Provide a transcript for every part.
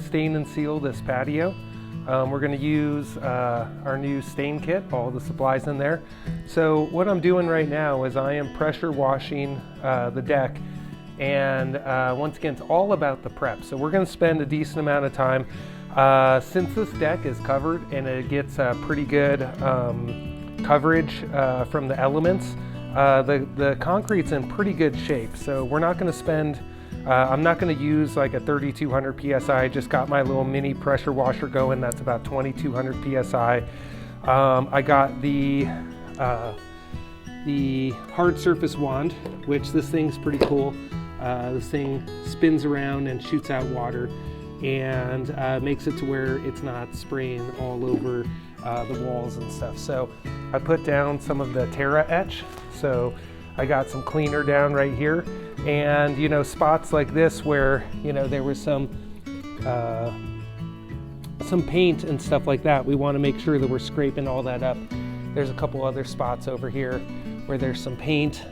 stain and seal this patio. We're going to use our new stain kit, all the supplies in there. So what I'm doing right now is I am pressure washing the deck, and once again, it's all about the prep. So we're going to spend a decent amount of time. Since this deck is covered and it gets pretty good coverage from the elements, the concrete's in pretty good shape. So we're not going to spend I'm not going to use like a 3200 psi. I just got my little mini pressure washer going. That's about 2200 psi. I got the hard surface wand, which this thing's pretty cool. This thing spins around and shoots out water and makes it to where it's not spraying all over the walls and stuff. So I put down some of the Terra etch. So I got some cleaner down right here, and you know, spots like this where, you know, there was some paint and stuff like that, we want to make sure that we're scraping all that up. There's a couple other spots over here where there's some paint,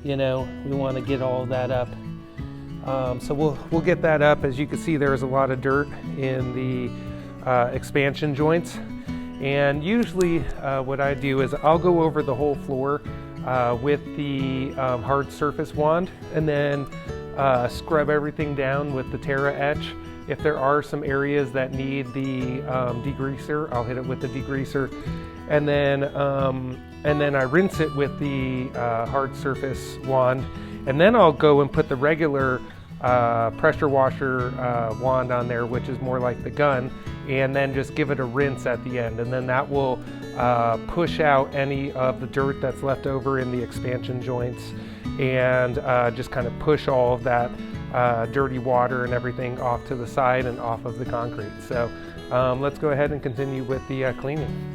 you know, we want to get all of that up. So we'll get that up. As you can see, there's a lot of dirt in the expansion joints, and usually what I do is I'll go over the whole floor with the hard surface wand, and then scrub everything down with the Terra etch. If there are some areas that need the degreaser, I'll hit it with the degreaser, and then I rinse it with the hard surface wand, and then I'll go and put the regular pressure washer wand on there, which is more like the gun, and then just give it a rinse at the end, and then that will push out any of the dirt that's left over in the expansion joints, and just kind of push all of that dirty water and everything off to the side and off of the concrete. So let's go ahead and continue with the cleaning.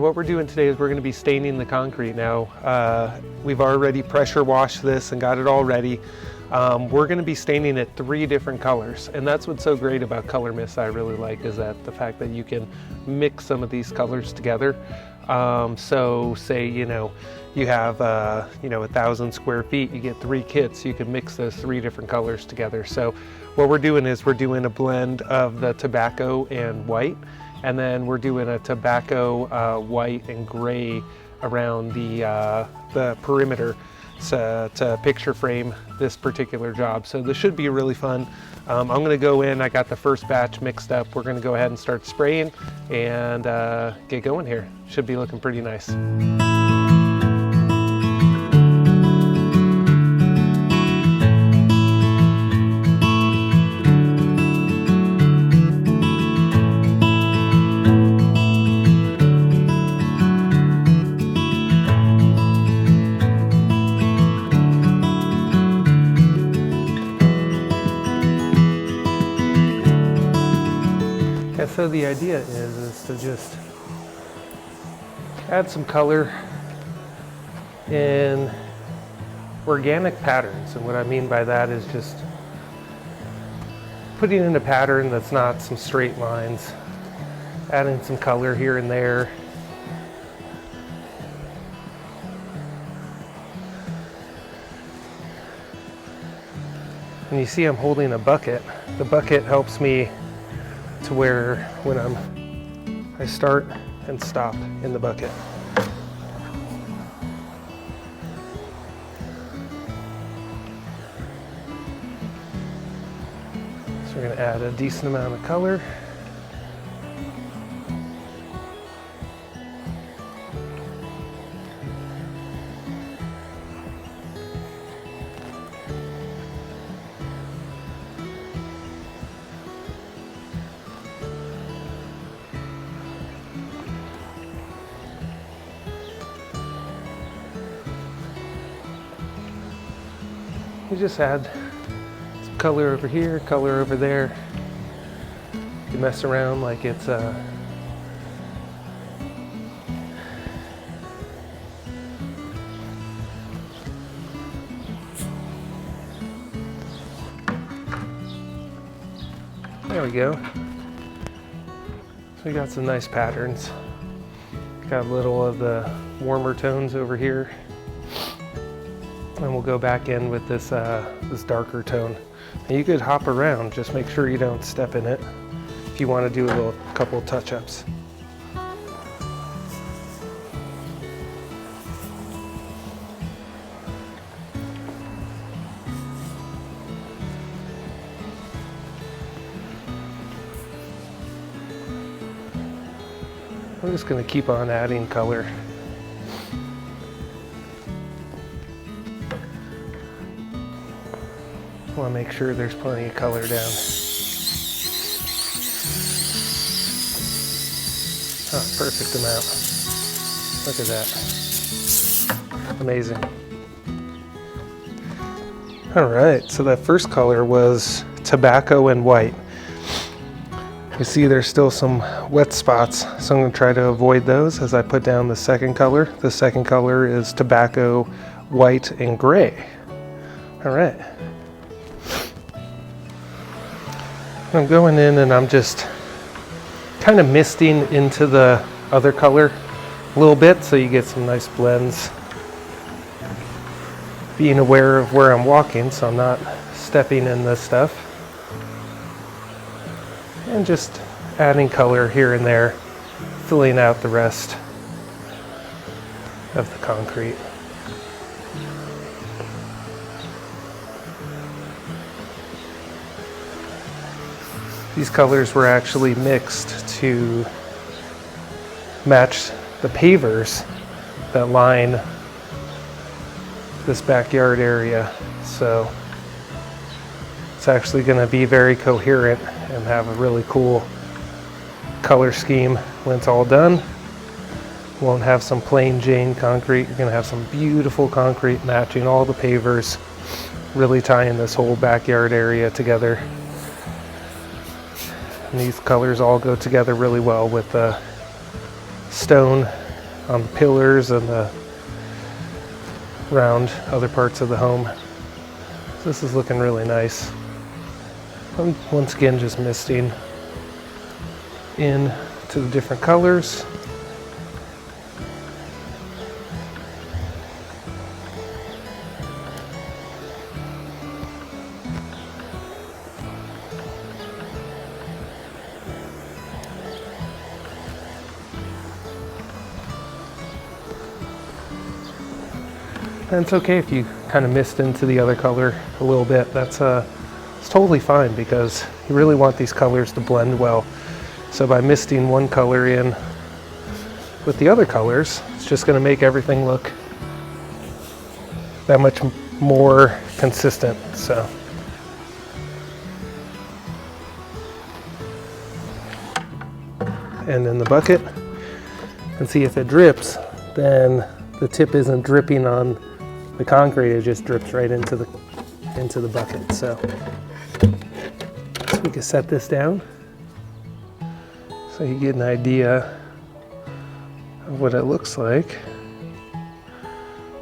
what we're doing today is we're going to be staining the concrete now. We've already pressure washed this and got it all ready. We're going to be staining it 3 different colors, and that's what's so great about color mist I really like, is that the fact that you can mix some of these colors together. So say, you know, you have, 1,000 square feet, you get 3 kits, you can mix those 3 different colors together. So what we're doing is we're doing a blend of the tobacco and white, and then we're doing a tobacco, white and gray around the perimeter to picture frame this particular job. So this should be really fun. I'm going to go in, I got the first batch mixed up. We're going to go ahead and start spraying and get going here. Should be looking pretty nice. So the idea is to just add some color in organic patterns. And what I mean by that is just putting in a pattern that's not some straight lines, adding some color here and there. And you see I'm holding a bucket. The bucket helps me to where when I start and stop in the bucket. So we're going to add a decent amount of color. You just add some color over here, color over there. You mess around like it's there we go. So we got some nice patterns. Got a little of the warmer tones over here. And we'll go back in with this this darker tone. And you could hop around, just make sure you don't step in it if you want to do a couple touch-ups. I'm just going to keep on adding color. I want to make sure there's plenty of color down. Oh, perfect amount. Look at that. Amazing. All right, so that first color was tobacco and white. You see there's still some wet spots, so I'm going to try to avoid those as I put down the second color. The second color is tobacco, white, and gray. All right. I'm going in and I'm just kind of misting into the other color a little bit so you get some nice blends. Being aware of where I'm walking so I'm not stepping in this stuff. And just adding color here and there, filling out the rest of the concrete. These colors were actually mixed to match the pavers that line this backyard area. So it's actually going to be very coherent and have a really cool color scheme when it's all done. You won't have some plain Jane concrete. You're going to have some beautiful concrete matching all the pavers, really tying this whole backyard area together. And these colors all go together really well with the stone on the pillars and around other parts of the home. So this is looking really nice. I'm once again just misting in to the different colors. And it's okay if you kind of mist into the other color a little bit. That's it's totally fine, because you really want these colors to blend well. So by misting one color in with the other colors, it's just going to make everything look that much more consistent. So and in the bucket, and see if it drips, then the tip isn't dripping on the concrete, it just drips right into the bucket. So we can set this down so you get an idea of what it looks like.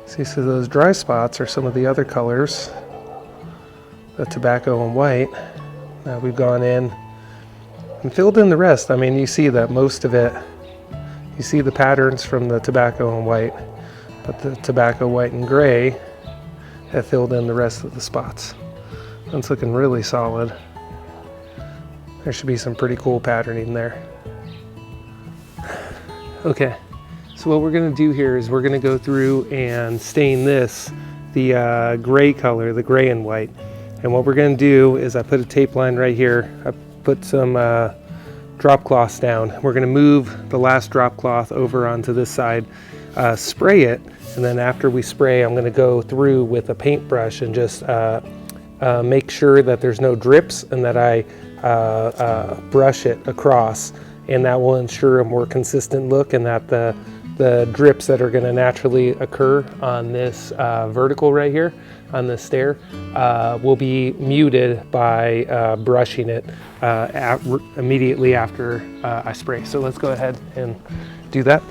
See, so those dry spots are some of the other colors, the tobacco and white. Now we've gone in and filled in the rest. I mean, you see that most of it, you see the patterns from the tobacco and white, but the tobacco, white, and gray have filled in the rest of the spots. It's looking really solid. There should be some pretty cool patterning there. Okay, so what we're gonna do here is we're gonna go through and stain this, the gray color, the gray and white. And what we're gonna do is I put a tape line right here. I put some drop cloths down. We're gonna move the last drop cloth over onto this side, spray it, and then after we spray, I'm gonna go through with a paintbrush and just make sure that there's no drips, and that I brush it across, and that will ensure a more consistent look, and that the drips that are gonna naturally occur on this vertical right here, on this stair, will be muted by brushing it immediately after I spray. So let's go ahead and do that.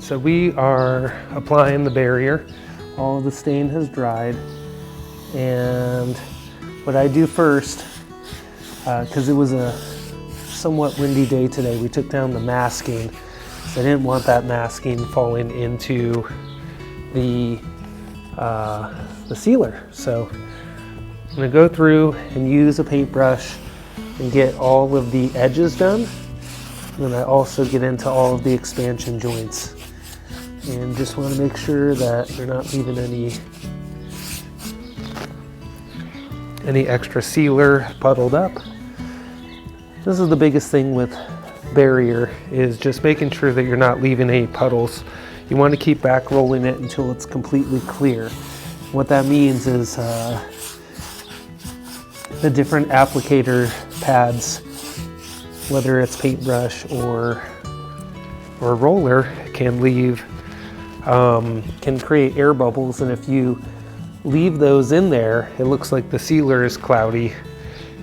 So we are applying the barrier. All of the stain has dried. And what I do first, because it was a somewhat windy day today, we took down the masking. So I didn't want that masking falling into the sealer. So I'm gonna go through and use a paintbrush and get all of the edges done. And then I also get into all of the expansion joints. And just want to make sure that you're not leaving any extra sealer puddled up. This is the biggest thing with barrier, is just making sure that you're not leaving any puddles. You want to keep back rolling it until it's completely clear. What that means is the different applicator pads, whether it's paintbrush or roller, can create air bubbles, and if you leave those in there, it looks like the sealer is cloudy,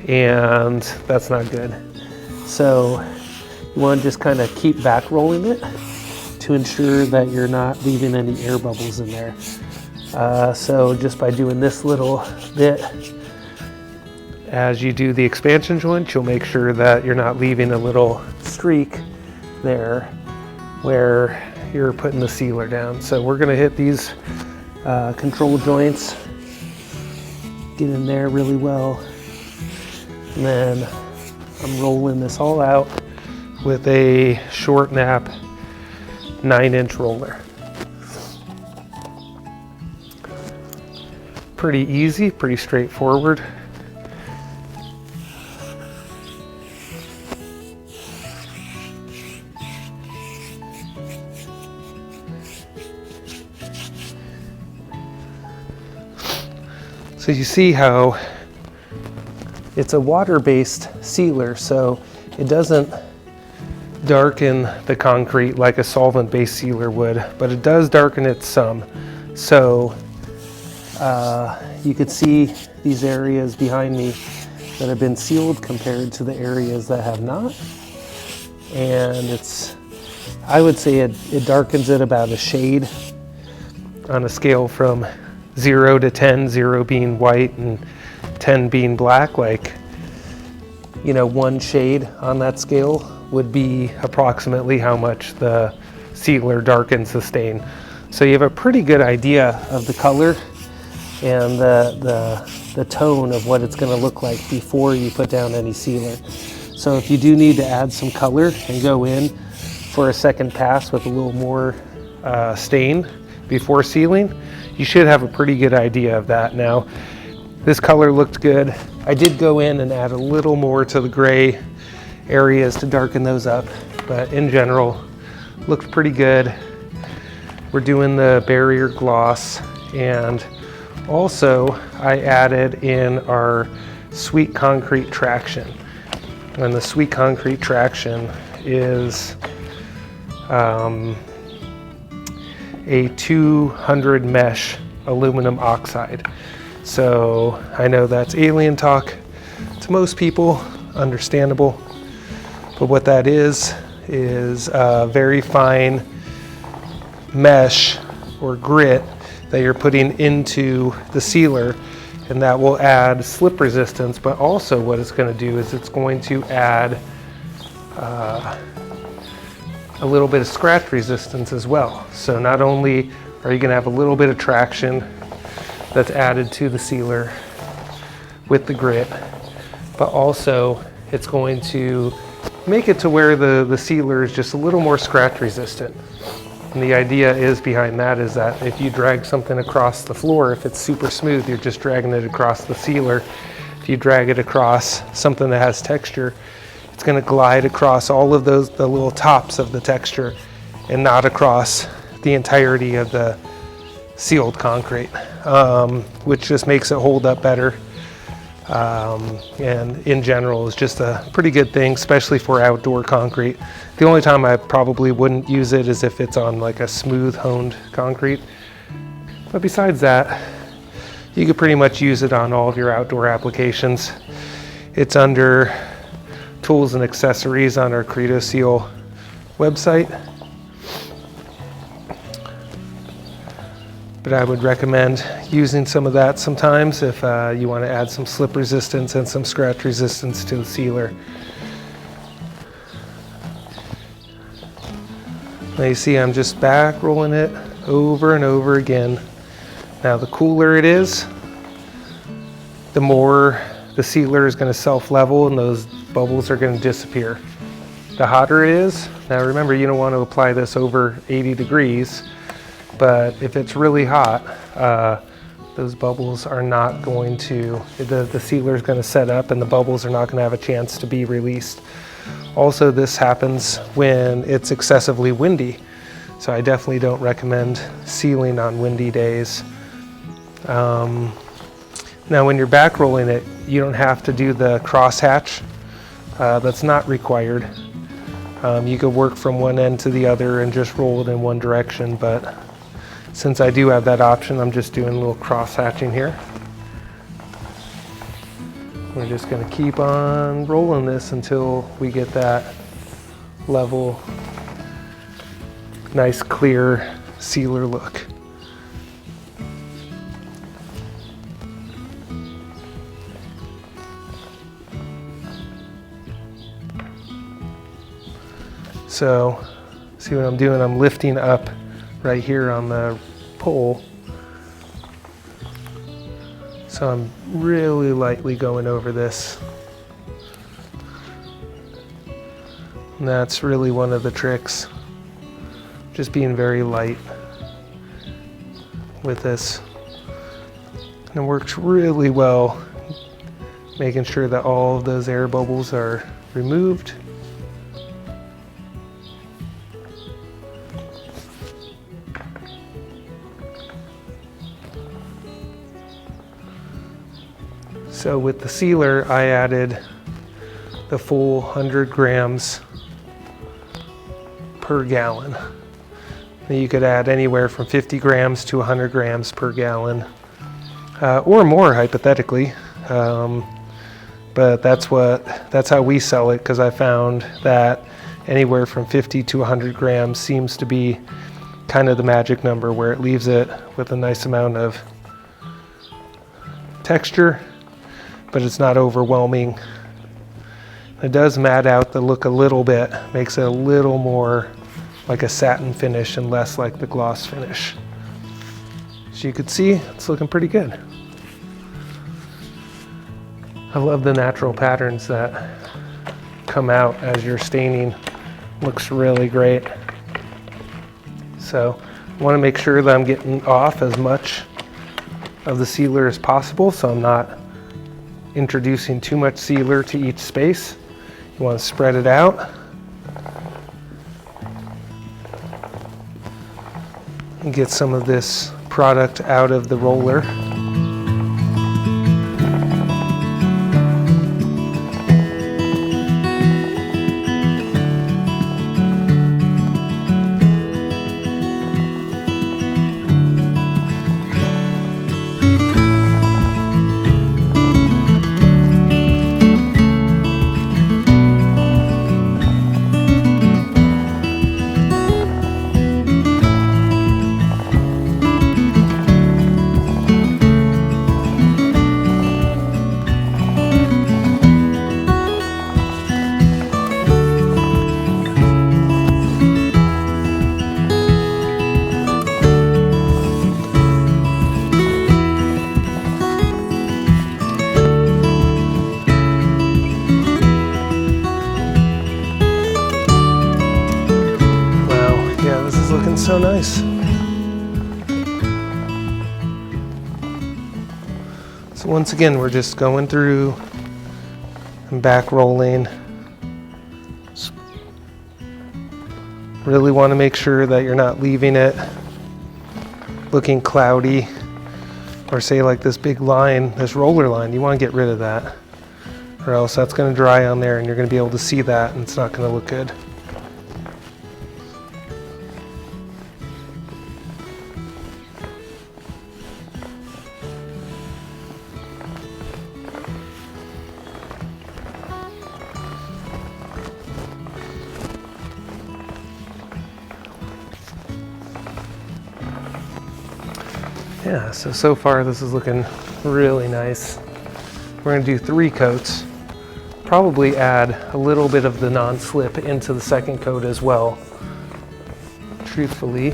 and that's not good. So you want to just kind of keep back rolling it to ensure that you're not leaving any air bubbles in there. So just by doing this little bit, as you do the expansion joint, you'll make sure that you're not leaving a little streak there where you're putting the sealer down. So we're gonna hit these control joints, get in there really well, and then I'm rolling this all out with a short nap 9-inch roller. Pretty easy, pretty straightforward. So you see how it's a water-based sealer, so it doesn't darken the concrete like a solvent-based sealer would, but it does darken it some. So you could see these areas behind me that have been sealed compared to the areas that have not. And I would say it darkens it about a shade on a scale from 0 to 10, 0 being white and 10 being black. Like, you know, one shade on that scale would be approximately how much the sealer darkens the stain. So you have a pretty good idea of the color and the tone of what it's going to look like before you put down any sealer. So if you do need to add some color and go in for a second pass with a little more stain before sealing, you should have a pretty good idea of that. Now, this color looked good. I did go in and add a little more to the gray areas to darken those up, but in general, looked pretty good. We're doing the barrier gloss, and also I added in our sweet concrete traction. And the sweet concrete traction is a 200 mesh aluminum oxide. So I know that's alien talk to most people, understandable, but what that is a very fine mesh or grit that you're putting into the sealer, and that will add slip resistance, but also what it's going to do is it's going to add a little bit of scratch resistance as well. So not only are you going to have a little bit of traction that's added to the sealer with the grit, but also it's going to make it to where the sealer is just a little more scratch resistant. And the idea is behind that is that if you drag something across the floor, if it's super smooth, you're just dragging it across the sealer. If you drag it across something that has texture, it's going to glide across all of the little tops of the texture and not across the entirety of the sealed concrete, which just makes it hold up better. And in general is just a pretty good thing, especially for outdoor concrete. The only time I probably wouldn't use it is if it's on like a smooth honed concrete. But besides that, you could pretty much use it on all of your outdoor applications. It's under tools and accessories on our Credo Seal website. but I would recommend using some of that sometimes if you want to add some slip resistance and some scratch resistance to the sealer. Now you see I'm just back rolling it over and over again. Now the cooler it is, the more the sealer is going to self-level and those bubbles are going to disappear. The hotter it is, now remember you don't want to apply this over 80 degrees, but if it's really hot, those bubbles are not going to, the sealer is going to set up and the bubbles are not going to have a chance to be released. Also, this happens when it's excessively windy, so I definitely don't recommend sealing on windy days. Now when you're back rolling it, you don't have to do the crosshatch. That's not required. You could work from one end to the other and just roll it in one direction, but since I do have that option, I'm just doing a little cross-hatching here. We're just going to keep on rolling this until we get that level, nice clear sealer look. So, see what I'm doing? I'm lifting up right here on the pole. So I'm really lightly going over this. And that's really one of the tricks. Just being very light with this. And it works really well, making sure that all of those air bubbles are removed. So with the sealer, I added the full 100 grams per gallon. You could add anywhere from 50 grams to 100 grams per gallon, or more hypothetically. But that's how we sell it, because I found that anywhere from 50 to 100 grams seems to be kind of the magic number, where it leaves it with a nice amount of texture, but it's not overwhelming. It does matte out the look a little bit, makes it a little more like a satin finish and less like the gloss finish. As you can see, it's looking pretty good. I love the natural patterns that come out as you're staining. Looks really great. So I want to make sure that I'm getting off as much of the sealer as possible, so I'm not introducing too much sealer to each space. You want to spread it out and get some of this product out of the roller. Looking so nice. So once again, we're just going through and back rolling. Really want to make sure that you're not leaving it looking cloudy, or say like this big line, this roller line. You want to get rid of that, or else that's going to dry on there and you're going to be able to see that and it's not going to look good. Yeah, so far this is looking really nice. We're gonna do 3 coats. Probably add a little bit of the non-slip into the second coat as well, truthfully.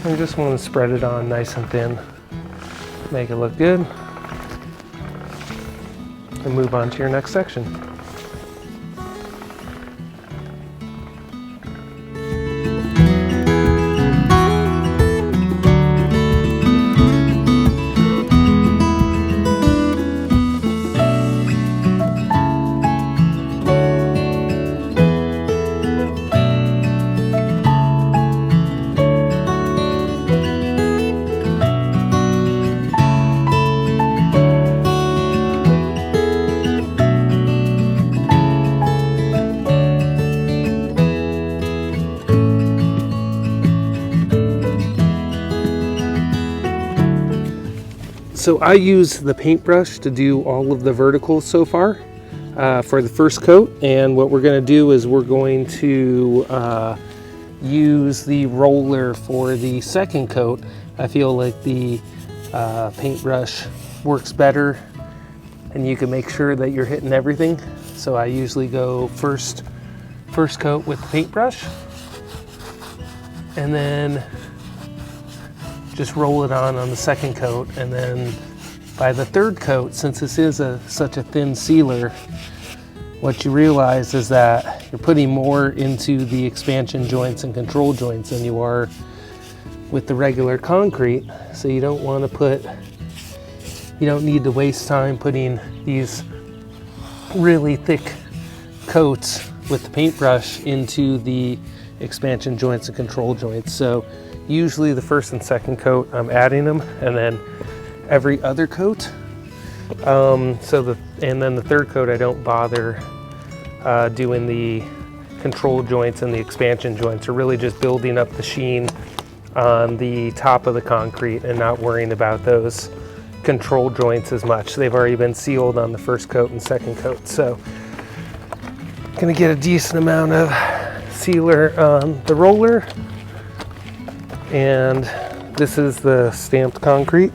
I just want to spread it on nice and thin, make it look good, and move on to your next section. So I use the paintbrush to do all of the verticals so far for the first coat, and what we're going to do is we're going to use the roller for the second coat. I feel like the paintbrush works better and you can make sure that you're hitting everything. So I usually go first coat with the paintbrush and then just roll it on the second coat, and then by the third coat, since this is such a thin sealer, what you realize is that you're putting more into the expansion joints and control joints than you are with the regular concrete. So you don't need to waste time putting these really thick coats with the paintbrush into the expansion joints and control joints. So usually the first and second coat I'm adding them, and then every other coat. And then the third coat I don't bother doing the control joints and the expansion joints. Are really just building up the sheen on the top of the concrete and not worrying about those control joints as much. They've already been sealed on the first coat and second coat. So gonna get a decent amount of sealer on the roller. And this is the stamped concrete.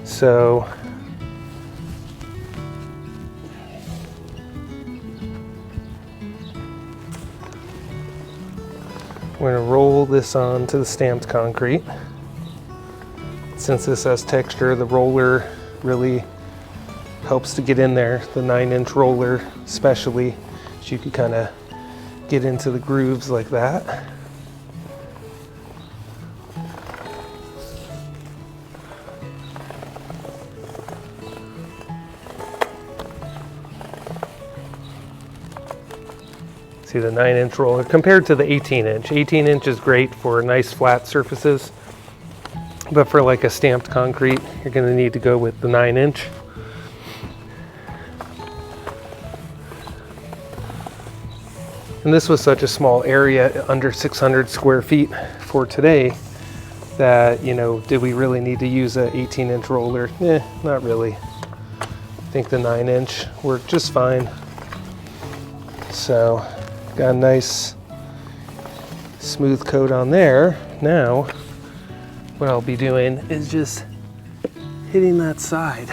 So we're going to roll this on to the stamped concrete. Since this has texture, the roller really helps to get in there. The 9-inch roller especially, so you can kind of get into the grooves like that. See the 9-inch roller compared to the 18-inch. 18-inch is great for nice flat surfaces, but for like a stamped concrete, you're going to need to go with the 9-inch. And this was such a small area, under 600 square feet for today, that, did we really need to use a 18-inch roller? Not really. I think the 9-inch worked just fine. So got a nice smooth coat on there. Now what I'll be doing is just hitting that side.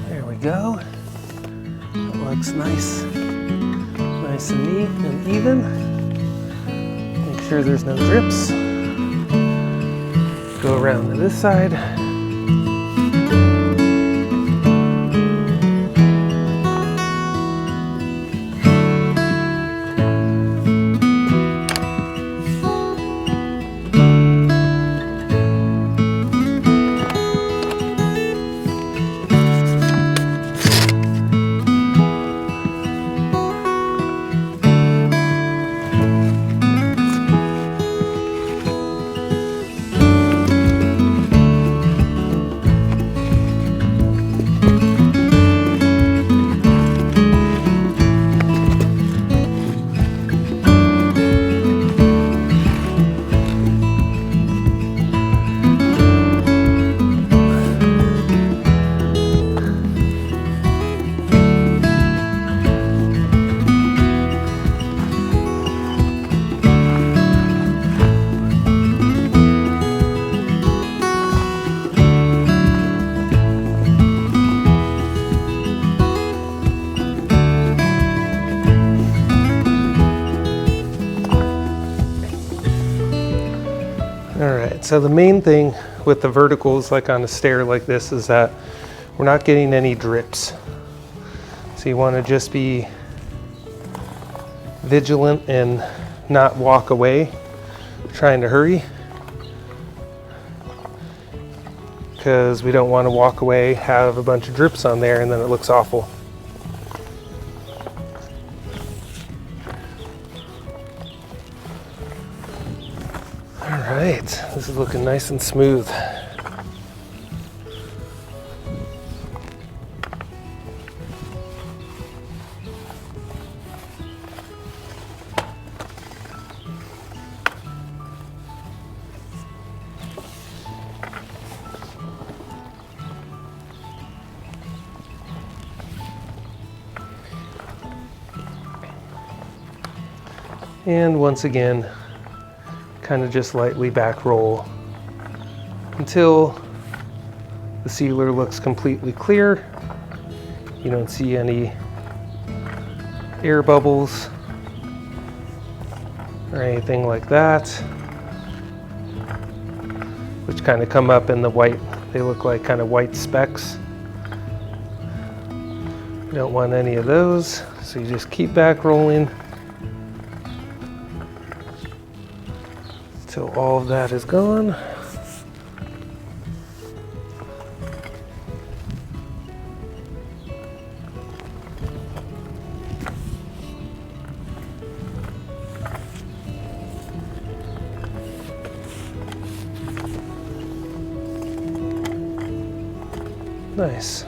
There we go. That looks nice and neat and even. Make sure there's no drips. Go around to this side. right, so the main thing with the verticals, like on a stair like this, is that we're not getting any drips. So you want to just be vigilant and not walk away trying to hurry, because we don't want to walk away, have a bunch of drips on there, and then it looks awful. All right, this is looking nice and smooth. And once again, kind of just lightly back roll until the sealer looks completely clear. You don't see any air bubbles or anything like that, which kind of come up in the white. They look like kind of white specks. You don't want any of those, so you just keep back rolling till all of that is gone. Nice.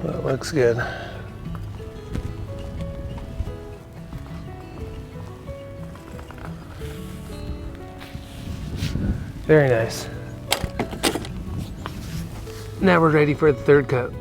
That looks good. Very nice. Now we're ready for the third coat.